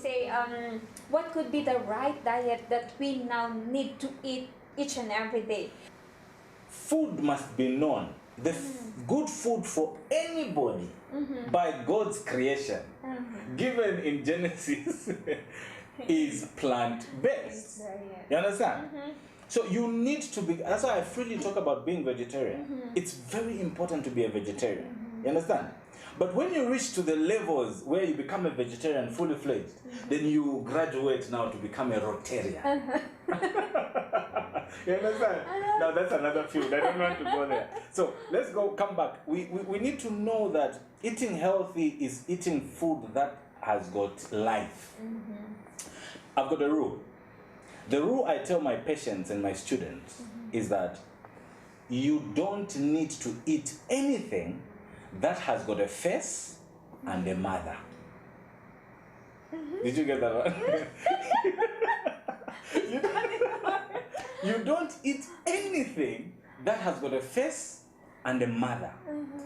say, what could be the right diet that we now need to eat each and every day? Food must be known. The good food for anybody by God's creation, given in Genesis, is plant-based. You understand? So you need to be, that's why I freely talk about being vegetarian. It's very important to be a vegetarian. You understand? But when you reach to the levels where you become a vegetarian fully fledged, then you graduate now to become a Rotarian. You understand? Now that's another field. I don't want to go there. So let's come back. We need to know that eating healthy is eating food that has got life. I've got a rule. The rule I tell my patients and my students is that you don't need to eat anything that has got a face and a mother. Did you get that one? You don't eat anything that has got a face and a mother.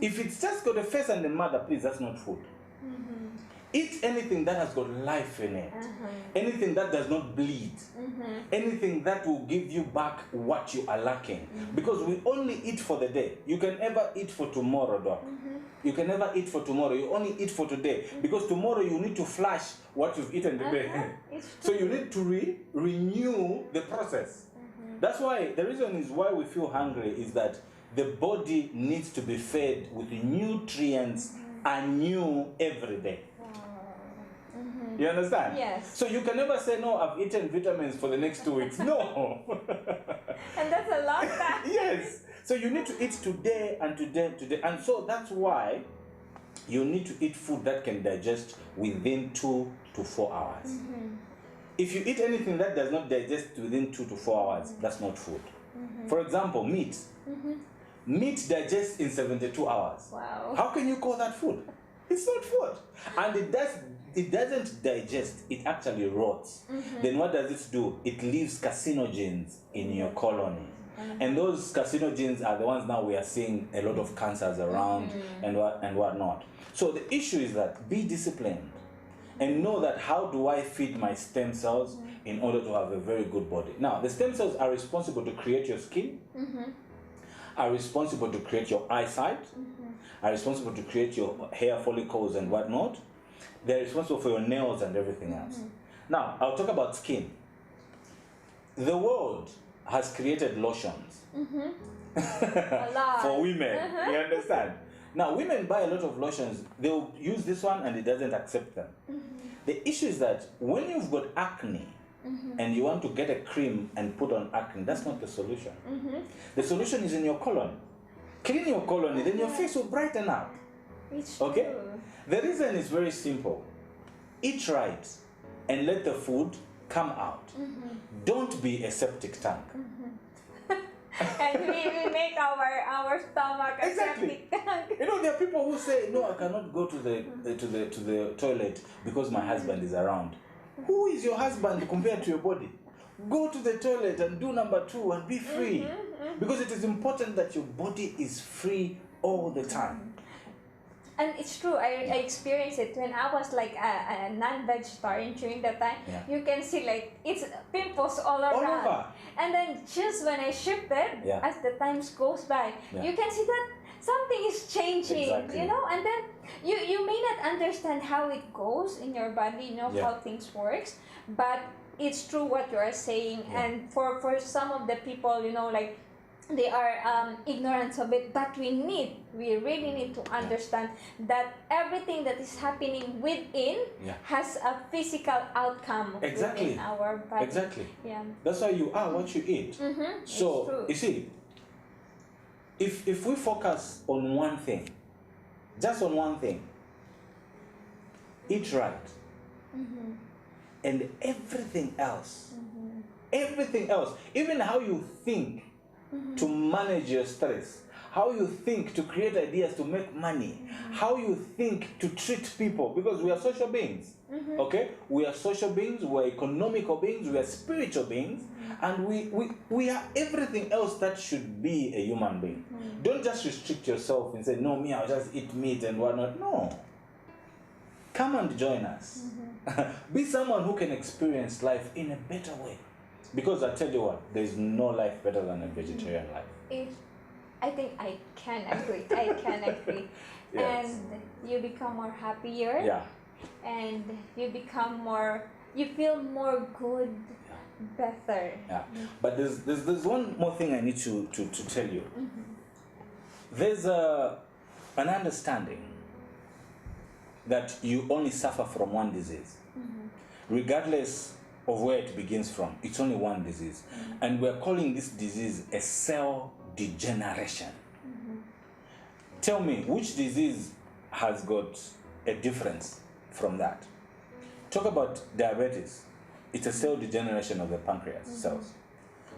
If it's just got a face and a mother, please, that's not food. Eat anything that has got life in it. Anything that does not bleed. Anything that will give you back what you are lacking. Because we only eat for the day. You can never eat for tomorrow, doc. You can never eat for tomorrow. You only eat for today. Because tomorrow you need to flash what you've eaten today. So you need to renew the process. That's why, the reason is why we feel hungry is that the body needs to be fed with nutrients anew every day. You understand? Yes. So you can never say, no, I've eaten vitamins for the next 2 weeks. No. And that's a long time. Yes. So you need to eat today and today, today. And so that's why you need to eat food that can digest within 2 to 4 hours. If you eat anything that does not digest within 2 to 4 hours, that's not food. For example, meat. Meat digests in 72 hours. Wow. How can you call that food? It's not food. And it doesn't digest, it actually rots. Then what does it do? It leaves carcinogens in your colony. And those carcinogens are the ones now we are seeing a lot of cancers around and whatnot. So the issue is that be disciplined and know that how do I feed my stem cells in order to have a very good body. Now, the stem cells are responsible to create your skin, are responsible to create your eyesight, are responsible to create your hair follicles and whatnot. They're responsible for your nails and everything else. Now, I'll talk about skin. The world has created lotions for women. You understand? Now, women buy a lot of lotions. They'll use this one and it doesn't accept them. The issue is that when you've got acne and you want to get a cream and put on acne, that's not the solution. The solution is in your colon. Clean your colon, then your face will brighten up. Okay? The reason is very simple. Eat right and let the food come out. Don't be a septic tank. And we make our stomach a septic tank. You know, there are people who say, no, I cannot go to the toilet because my husband is around. Who is your husband compared to your body? Go to the toilet and do number 2 and be free. Because it is important that your body is free all the time. And it's true, I experienced it when I was like a non-vegetarian during that time. You can see like it's pimples all over. And then just when I shifted, as the times goes by, you can see that something is changing, you know, and then you may not understand how it goes in your body, you know, how things works, but it's true what you are saying. And for some of the people, you know, like they are ignorant of it, but we really need to understand that everything that is happening within has a physical outcome within our body. That's why you are what you eat. So you see, if we focus on one thing, just on one thing, eat right, and everything else, even how you think to manage your stress, how you think to create ideas to make money, how you think to treat people, because we are social beings. Okay, we are social beings, we are economical beings, we are spiritual beings, and we are everything else that should be a human being. Don't just restrict yourself and say, no, me, I'll just eat meat and whatnot. No. come and join us. Be someone who can experience life in a better way. Because I tell you what, there's no life better than a vegetarian life. I think I can agree. I can agree. Yes. And you become more happier. Yeah. And you become more, you feel more good, better. Yeah. But there's one more thing I need to tell you. There's an understanding that you only suffer from one disease. Regardless of where it begins from, it's only one disease. And we're calling this disease a cell degeneration. Tell me, which disease has got a difference from that? Talk about diabetes. It's a cell degeneration of the pancreas cells.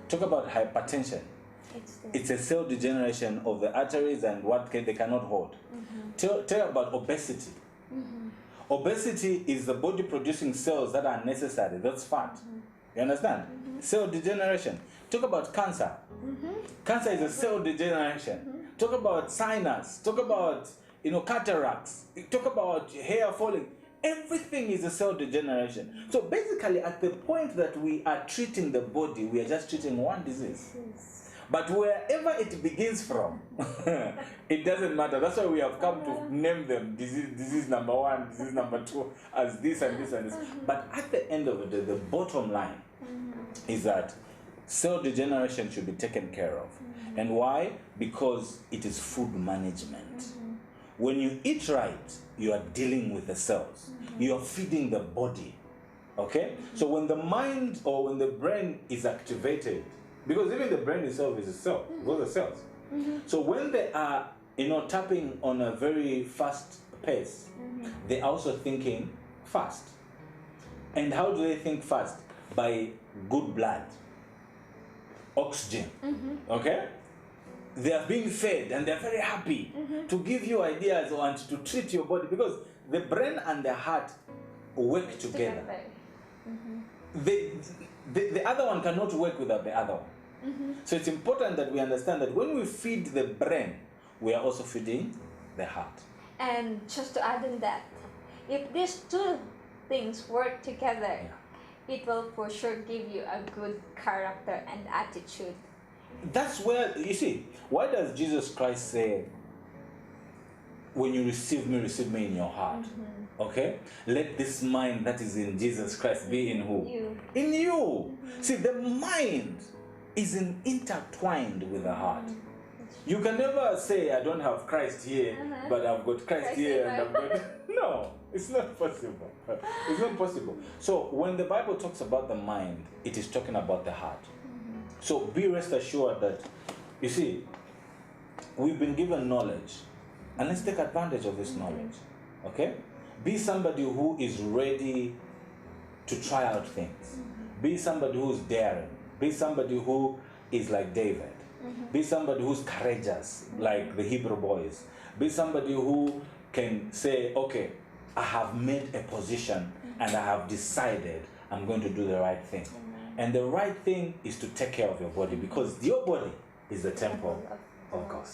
Talk about hypertension. It's a cell degeneration of the arteries and what they cannot hold. Tell about obesity. Obesity is the body producing cells that are necessary. That's fat. You understand? Cell degeneration. Talk about cancer. Cancer is a cell degeneration. Talk about sinus. Talk about cataracts. Talk about hair falling. Everything is a cell degeneration. So basically, at the point that we are treating the body, we are just treating one disease. But wherever it begins from, it doesn't matter. That's why we have come to name them disease number 1, disease number 2, as this and this and this. But at the end of it, the bottom line is that cell degeneration should be taken care of. And why? Because it is food management. When you eat right, you are dealing with the cells. You are feeding the body. Okay? So when the mind or when the brain is activated, because even the brain itself is a cell, those are cells. So when they are, tapping on a very fast pace, they're also thinking fast. And how do they think fast? By good blood, oxygen. Okay? They are being fed and they're very happy to give you ideas and to treat your body, because the brain and the heart work together. The other one cannot work without the other one. So it's important that we understand that when we feed the brain, we are also feeding the heart. And just to add on that, if these two things work together, it will for sure give you a good character and attitude. That's where, you see, why does Jesus Christ say, when you receive me in your heart? Okay? Let this mind that is in Jesus Christ be in who? You. In you. See, the mind is intertwined with the heart. You can never say, I don't have Christ here, but I've got Christ here and I've got... No, it's not possible. It's not possible. So when the Bible talks about the mind, it is talking about the heart. So be rest assured that, you see, we've been given knowledge, and let's take advantage of this knowledge. Okay? Be somebody who is ready to try out things. Be somebody who's daring. Be somebody who is like David. Be somebody who's courageous, like the Hebrew boys. Be somebody who can say, okay, I have made a position and I have decided I'm going to do the right thing. And the right thing is to take care of your body, because your body is the temple of God.